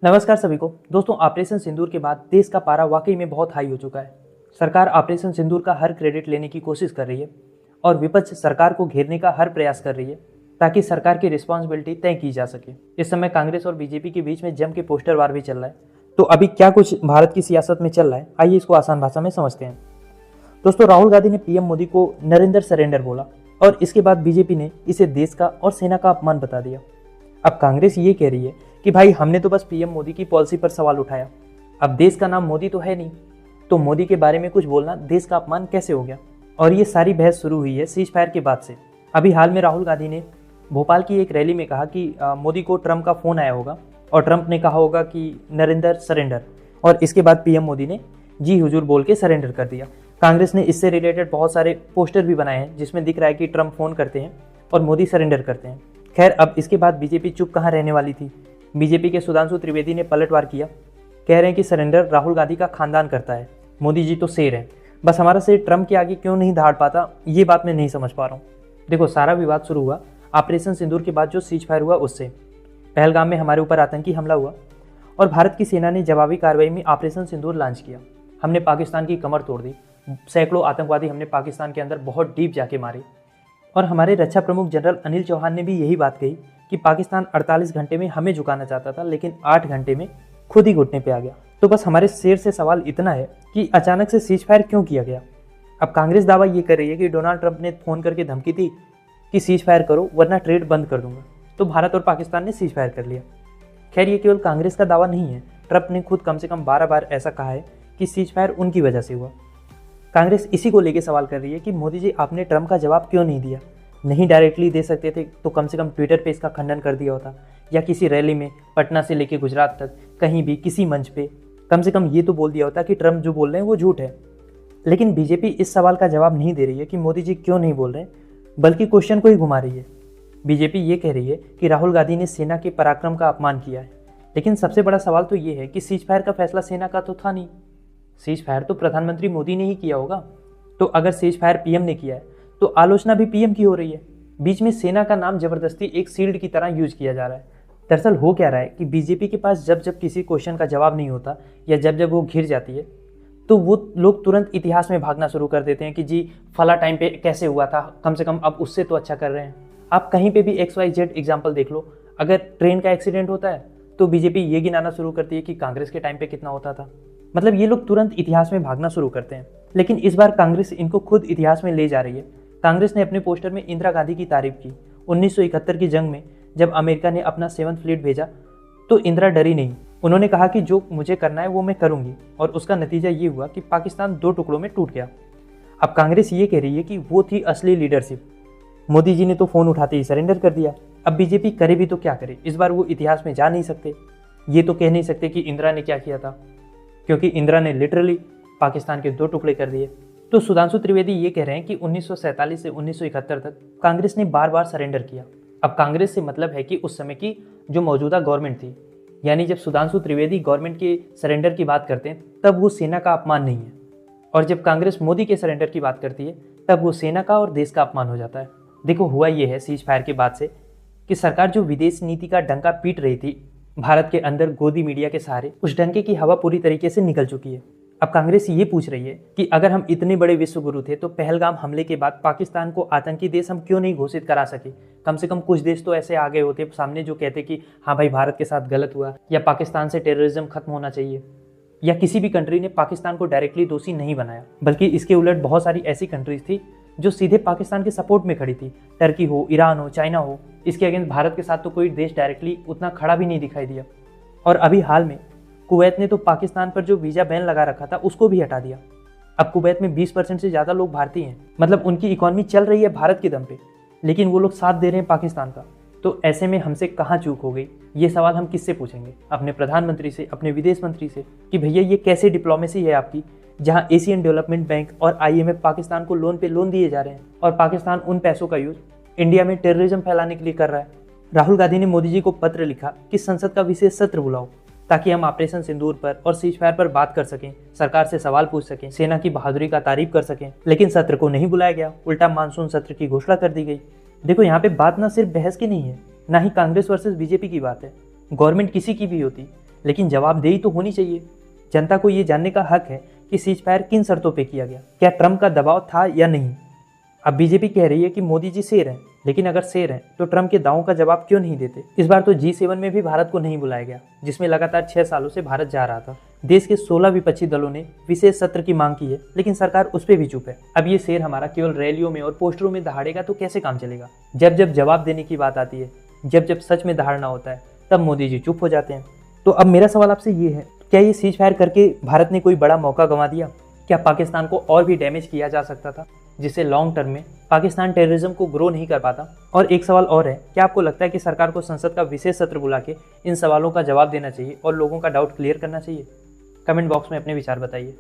नमस्कार सभी को। दोस्तों, ऑपरेशन सिंदूर के बाद देश का पारा वाकई में बहुत हाई हो चुका है। सरकार ऑपरेशन सिंदूर का हर क्रेडिट लेने की कोशिश कर रही है और विपक्ष सरकार को घेरने का हर प्रयास कर रही है ताकि सरकार की रिस्पॉन्सिबिलिटी तय की जा सके। इस समय कांग्रेस और बीजेपी के बीच में जम के पोस्टर वार भी चल रहा है। तो अभी क्या कुछ भारत की सियासत में चल रहा है, आइए इसको आसान भाषा में समझते हैं। दोस्तों, राहुल गांधी ने पीएम मोदी को नरेंद्र सरेंडर बोला और इसके बाद बीजेपी ने इसे देश का और सेना का अपमान बता दिया। अब कांग्रेस ये कह रही है कि भाई हमने तो बस पीएम मोदी की पॉलिसी पर सवाल उठाया, अब देश का नाम मोदी तो है नहीं, तो मोदी के बारे में कुछ बोलना देश का अपमान कैसे हो गया। और ये सारी बहस शुरू हुई है सीज फायर के बाद से। अभी हाल में राहुल गांधी ने भोपाल की एक रैली में कहा कि मोदी को ट्रंप का फोन आया होगा और ट्रंप ने कहा होगा कि नरेंद्र सरेंडर, और इसके बाद पीएम मोदी ने जी हुजूर बोल के सरेंडर कर दिया। कांग्रेस ने इससे रिलेटेड बहुत सारे पोस्टर भी बनाए हैं जिसमें दिख रहा है कि ट्रंप फोन करते हैं और मोदी सरेंडर करते हैं। खैर, अब इसके बाद बीजेपी चुप कहाँ रहने वाली थी। बीजेपी के सुधांशु त्रिवेदी ने पलटवार किया, कह रहे हैं कि सरेंडर राहुल गांधी का खानदान करता है, मोदी जी तो शेर हैं, बस हमारा शेर ट्रंप के आगे क्यों नहीं धाड़ पाता, ये बात मैं नहीं समझ पा रहा हूँ। देखो, सारा विवाद शुरू हुआ ऑपरेशन सिंदूर के बाद जो सीज फायर हुआ उससे। पहलगाम में हमारे ऊपर आतंकी हमला हुआ और भारत की सेना ने जवाबी कार्रवाई में ऑपरेशन सिंदूर लॉन्च किया। हमने पाकिस्तान की कमर तोड़ दी, सैकड़ों आतंकवादी हमने पाकिस्तान के अंदर बहुत डीप जाके मारे। और हमारे रक्षा प्रमुख जनरल अनिल चौहान ने भी यही बात कही कि पाकिस्तान 48 घंटे में हमें झुकाना चाहता था, लेकिन 8 घंटे में खुद ही घुटने पे आ गया। तो बस हमारे शेर से सवाल इतना है कि अचानक से सीज फायर क्यों किया गया। अब कांग्रेस दावा ये कर रही है कि डोनाल्ड ट्रंप ने फोन करके धमकी दी कि सीज फायर करो वरना ट्रेड बंद कर दूंगा, तो भारत और पाकिस्तान ने सीज फायर कर लिया। खैर, ये केवल कांग्रेस का दावा नहीं है, ट्रंप ने खुद कम से कम 12 बार ऐसा कहा है कि सीज फायर उनकी वजह से हुआ। कांग्रेस इसी को लेकर सवाल कर रही है कि मोदी जी आपने ट्रंप का जवाब क्यों नहीं दिया। नहीं डायरेक्टली दे सकते थे तो कम से कम ट्विटर पे इसका खंडन कर दिया होता, या किसी रैली में पटना से लेकर गुजरात तक कहीं भी किसी मंच पे कम से कम ये तो बोल दिया होता कि ट्रंप जो बोल रहे हैं वो झूठ है। लेकिन बीजेपी इस सवाल का जवाब नहीं दे रही है कि मोदी जी क्यों नहीं बोल रहे, बल्कि क्वेश्चन को ही घुमा रही है। बीजेपी ये कह रही है कि राहुल गांधी ने सेना के पराक्रम का अपमान किया है, लेकिन सबसे बड़ा सवाल तो ये है कि सीज फायर का फैसला सेना का तो था नहीं। सीज फायर तो प्रधानमंत्री मोदी ने ही किया होगा। तो अगर सीज फायर पीएम ने किया है तो आलोचना भी पीएम की हो रही है। बीच में सेना का नाम जबरदस्ती एक शील्ड की तरह यूज किया जा रहा है। दरअसल हो क्या रहा है कि बीजेपी के पास जब जब किसी क्वेश्चन का जवाब नहीं होता या जब जब वो घिर जाती है तो वो लोग तुरंत इतिहास में भागना शुरू कर देते हैं कि जी फला टाइम पे कैसे हुआ था, कम से कम अब उससे तो अच्छा कर रहे हैं। आप कहीं पे भी XYZ एग्जाम्पल देख लो, अगर ट्रेन का एक्सीडेंट होता है तो बीजेपी ये गिनाना शुरू करती है कि कांग्रेस के टाइम पे कितना होता था। मतलब ये लोग तुरंत इतिहास में भागना शुरू करते हैं। लेकिन इस बार कांग्रेस इनको खुद इतिहास में ले जा रही है। कांग्रेस ने अपने पोस्टर में इंदिरा गांधी की तारीफ की। 1971 की जंग में जब अमेरिका ने अपना 7th फ्लीट भेजा तो इंदिरा डरी नहीं। उन्होंने कहा कि जो मुझे करना है वो मैं करूंगी, और उसका नतीजा ये हुआ कि पाकिस्तान 2 टुकड़ों में टूट गया। अब कांग्रेस ये कह रही है कि वो थी असली लीडरशिप, मोदी जी ने तो फोन उठाते ही सरेंडर कर दिया। अब बीजेपी करे भी तो क्या करे, इस बार वो इतिहास में जा नहीं सकते। ये तो कह नहीं सकते कि इंदिरा ने क्या किया था, क्योंकि इंदिरा ने लिटरली पाकिस्तान के 2 टुकड़े कर दिए। तो सुधांशु त्रिवेदी ये कह रहे हैं कि 1947 से 1971 तक कांग्रेस ने बार बार सरेंडर किया। अब कांग्रेस से मतलब है कि उस समय की जो मौजूदा गवर्नमेंट थी, यानी जब सुधांशु त्रिवेदी गवर्नमेंट के सरेंडर की बात करते हैं तब वो सेना का अपमान नहीं है, और जब कांग्रेस मोदी के सरेंडर की बात करती है तब वो सेना का और देश का अपमान हो जाता है। देखो, हुआ ये है सीज फायर के बाद से कि सरकार जो विदेश नीति का डंका पीट रही थी भारत के अंदर गोदी मीडिया के सहारे, उस डंके की हवा पूरी तरीके से निकल चुकी है। अब कांग्रेस ये पूछ रही है कि अगर हम इतने बड़े विश्व गुरु थे तो पहलगाम हमले के बाद पाकिस्तान को आतंकी देश हम क्यों नहीं घोषित करा सके। कम से कम कुछ देश तो ऐसे आ गए होते सामने जो कहते कि हाँ भाई भारत के साथ गलत हुआ, या पाकिस्तान से टेररिज्म खत्म होना चाहिए। या किसी भी कंट्री ने पाकिस्तान को डायरेक्टली दोषी नहीं बनाया, बल्कि इसके उलट बहुत सारी ऐसी कंट्रीज थी जो सीधे पाकिस्तान के सपोर्ट में खड़ी थी। टर्की हो, ईरान हो, चाइना हो, इसके अगेंस्ट भारत के साथ तो कोई देश डायरेक्टली उतना खड़ा भी नहीं दिखाई दिया। और अभी हाल में कुवैत ने तो पाकिस्तान पर जो वीजा बैन लगा रखा था उसको भी हटा दिया। अब कुवैत में 20% से ज़्यादा लोग भारतीय हैं, मतलब उनकी इकॉनमी चल रही है भारत के दम पे, लेकिन वो लोग साथ दे रहे हैं पाकिस्तान का। तो ऐसे में हमसे कहाँ चूक हो गई, ये सवाल हम किससे पूछेंगे? अपने प्रधानमंत्री से, अपने विदेश मंत्री से, कि भैया ये कैसे डिप्लोमेसी है आपकी, जहाँ एशियन डेवलपमेंट बैंक और IMF पाकिस्तान को लोन पे लोन दिए जा रहे हैं और पाकिस्तान उन पैसों का यूज इंडिया में टेररिज्म फैलाने के लिए कर रहा है। राहुल गांधी ने मोदी जी को पत्र लिखा कि संसद का विशेष सत्र बुलाओ ताकि हम ऑपरेशन सिंदूर पर और सीज फायर पर बात कर सकें, सरकार से सवाल पूछ सकें, सेना की बहादुरी का तारीफ कर सकें। लेकिन सत्र को नहीं बुलाया गया, उल्टा मानसून सत्र की घोषणा कर दी गई। देखो, यहाँ पे बात ना सिर्फ बहस की नहीं है, ना ही कांग्रेस वर्सेस बीजेपी की बात है। गवर्नमेंट किसी की भी होती, लेकिन जवाबदेही तो होनी चाहिए। जनता को ये जानने का हक है कि सीज फायर किन शर्तों पे किया गया, क्या ट्रंप का दबाव था या नहीं। अब बीजेपी कह रही है कि मोदी जी शेर हैं, लेकिन अगर शेर हैं तो ट्रंप के दावों का जवाब क्यों नहीं देते। इस बार तो G7 में भी भारत को नहीं बुलाया गया, जिसमें लगातार 6 सालों से भारत जा रहा था। देश के 16 विपक्षी दलों ने विशेष सत्र की मांग की है, लेकिन सरकार उस पर भी चुप है। अब ये शेर हमारा केवल रैलियों में और पोस्टरों में दहाड़ेगा तो कैसे काम चलेगा। जब जब जवाब देने की बात आती है, जब जब सच में दहाड़ना होता है, तब मोदी जी चुप हो जाते हैं। तो अब मेरा सवाल आपसे ये है, क्या ये सीज फायर करके भारत ने कोई बड़ा मौका गंवा दिया? क्या पाकिस्तान को और भी डैमेज किया जा सकता था, जिससे लॉन्ग टर्म में पाकिस्तान टेररिज्म को ग्रो नहीं कर पाता? और एक सवाल और है, क्या आपको लगता है कि सरकार को संसद का विशेष सत्र बुला के इन सवालों का जवाब देना चाहिए और लोगों का डाउट क्लियर करना चाहिए? कमेंट बॉक्स में अपने विचार बताइए।